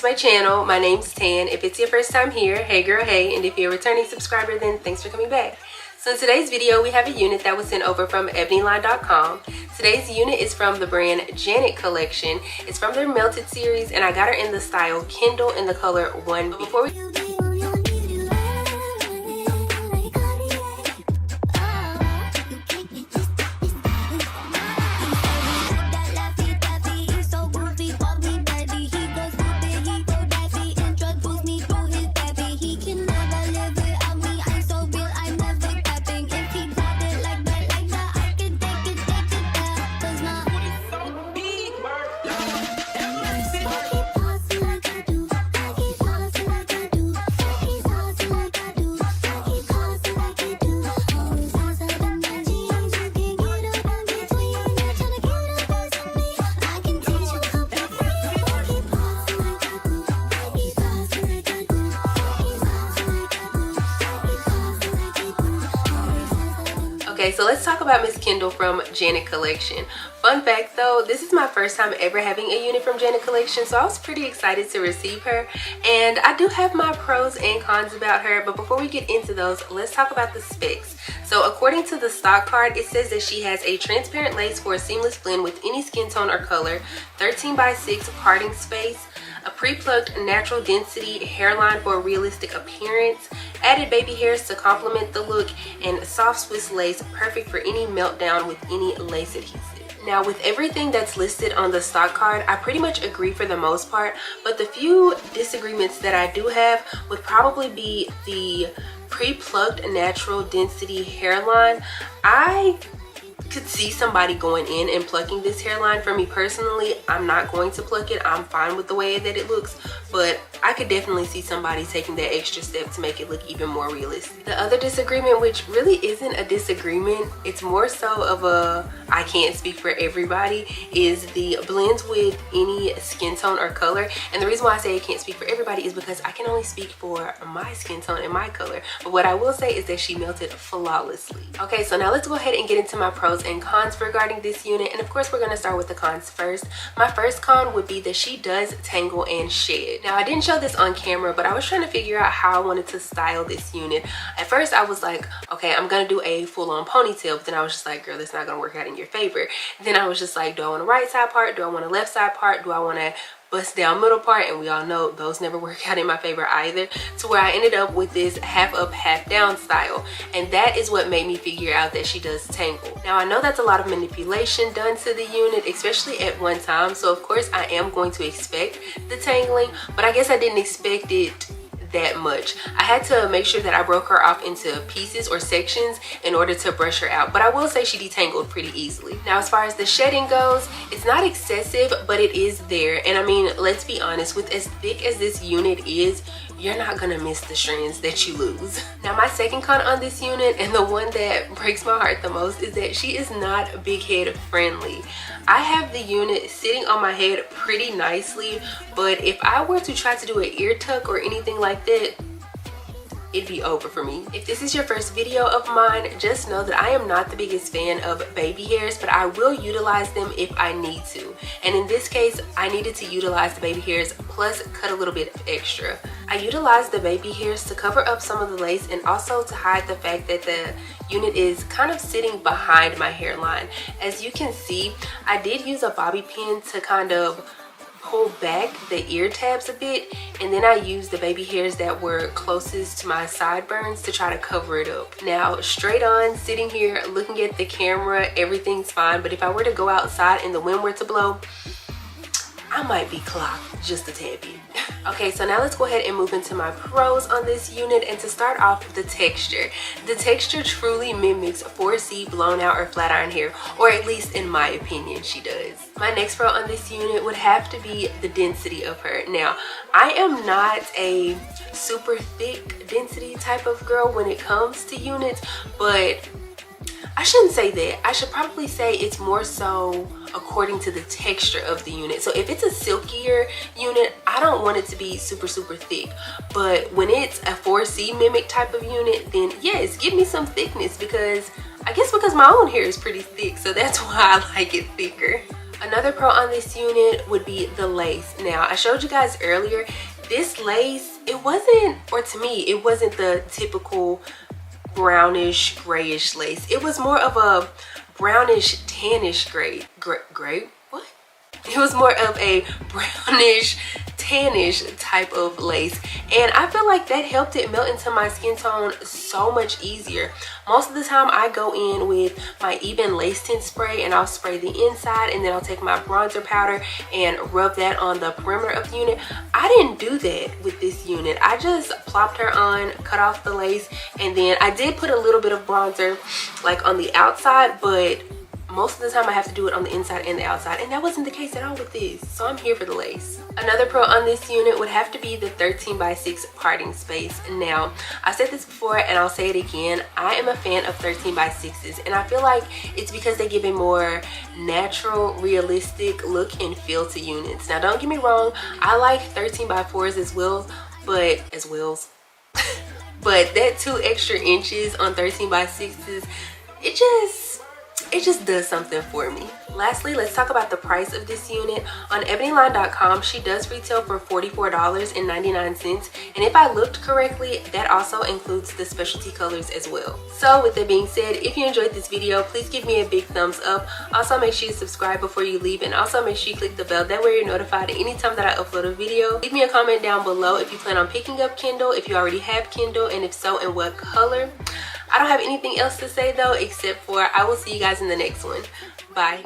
my channel. My name's Tan. If it's your first time here, hey girl, hey. And if you're a returning subscriber, then thanks for coming back. So in today's video, we have a unit that was sent over from ebonyline.com. Today's unit is from the brand Janet Collection. It's from their Melted series, and I got her in the style Kendall in the color 1B. Before we Okay, so let's talk about Miss Kendall from Janet Collection. Fun fact though, this is my first time ever having a unit from Janet Collection, so I was pretty excited to receive her. And I do have my pros and cons about her, but before we get into those, let's talk about the specs. So according to the stock card, it says that she has a transparent lace for a seamless blend with any skin tone or color, 13x6 parting space, a pre-plucked natural density hairline for a realistic appearance, added baby hairs to complement the look, and soft Swiss lace perfect for any meltdown with any lace adhesive. Now with everything that's listed on the stock card, I pretty much agree for the most part, but the few disagreements that I do have would probably be the pre-plucked natural density hairline. I could see somebody going in and plucking this hairline. For me personally, I'm not going to pluck it. I'm fine with the way that it looks, but I could definitely see somebody taking that extra step to make it look even more realistic. The other disagreement, which really isn't a disagreement, it's more so of a I can't speak for everybody, is the blends with any skin tone or color. And the reason why I say I can't speak for everybody is because I can only speak for my skin tone and my color. But what I will say is that she melted flawlessly. Okay, so now let's go ahead and get into my pros and cons regarding this unit. And of course, we're going to start with the cons first. My first con would be that she does tangle and shed. Now I didn't show this on camera, but I was trying to figure out how I wanted to style this unit. At first I was like, okay, I'm gonna do a full-on ponytail, but then I was just like, girl, that's not gonna work out in your favor. Then I was just like, do I want a right side part? Do I want a left side part? Do I want to bust down middle part? And we all know those never work out in my favor either, to where I ended up with this half up half down style, and that is what made me figure out that she does tangle. Now I know that's a lot of manipulation done to the unit, especially at one time, so of course I am going to expect the tangling, but I guess I didn't expect it that much. I had to make sure that I broke her off into pieces or sections in order to brush her out, but I will say she detangled pretty easily. Now as far as the shedding goes, it's not excessive, but it is there. And I mean, let's be honest, with as thick as this unit is, you're not gonna miss the strands that you lose. Now my second con on this unit, and the one that breaks my heart the most, is that she is not big head friendly. I have the unit sitting on my head pretty nicely, but if I were to try to do an ear tuck or anything like that, it'd be over for me. If this is your first video of mine, just know that I am not the biggest fan of baby hairs, but I will utilize them if I need to. And in this case, I needed to utilize the baby hairs plus cut a little bit extra. I utilized the baby hairs to cover up some of the lace and also to hide the fact that the unit is kind of sitting behind my hairline. As you can see, I did use a bobby pin to kind of pull back the ear tabs a bit, and then I used the baby hairs that were closest to my sideburns to try to cover it up. Now straight on, sitting here looking at the camera, everything's fine, but if I were to go outside and the wind were to blow, I might be clocked just a tad bit. Okay, so now let's go ahead and move into my pros on this unit. And to start off with the texture. The texture truly mimics 4C blown out or flat iron hair, or at least in my opinion, she does. My next pro on this unit would have to be the density of her. Now, I am not a super thick density type of girl when it comes to units, but I shouldn't say that. I should probably say it's more so according to the texture of the unit. So if it's a silkier unit, I don't want it to be super thick, but when it's a 4C mimic type of unit, then yes, give me some thickness, because I guess because my own hair is pretty thick, so that's why I like it thicker. Another pro on this unit would be the lace. Now, I showed you guys earlier, this lace, it wasn't, or to me, it wasn't the typical brownish grayish lace. It was more of a brownish tannish gray. What? It was more of a brownish tannish type of lace, and I feel like that helped it melt into my skin tone so much easier. Most of the time I go in with my even lace tint spray, and I'll spray the inside, and then I'll take my bronzer powder and rub that on the perimeter of the unit. I didn't do that with this unit. I just plopped her on, cut off the lace, and then I did put a little bit of bronzer like on the outside, but most of the time I have to do it on the inside and the outside, and that wasn't the case at all with this, so I'm here for the lace. Another pro on this unit would have to be the 13x6 parting space. Now, I said this before and I'll say it again, I am a fan of 13x6s, and I feel like it's because they give a more natural, realistic look and feel to units. Now, don't get me wrong, I like 13x4s as well, but but that 2 extra inches on 13x6s, it just does something for me. Lastly, let's talk about the price of this unit. On ebonyline.com, she does retail for $44.99, and if I looked correctly, that also includes the specialty colors as well. So with that being said, if you enjoyed this video, please give me a big thumbs up. Also, make sure you subscribe before you leave, and also make sure you click the bell. That way you're notified anytime that I upload a video. Leave me a comment down below if you plan on picking up Kindle, if you already have Kindle, and if so, in what color. I don't have anything else to say though, except for I will see you guys in the next one. Bye.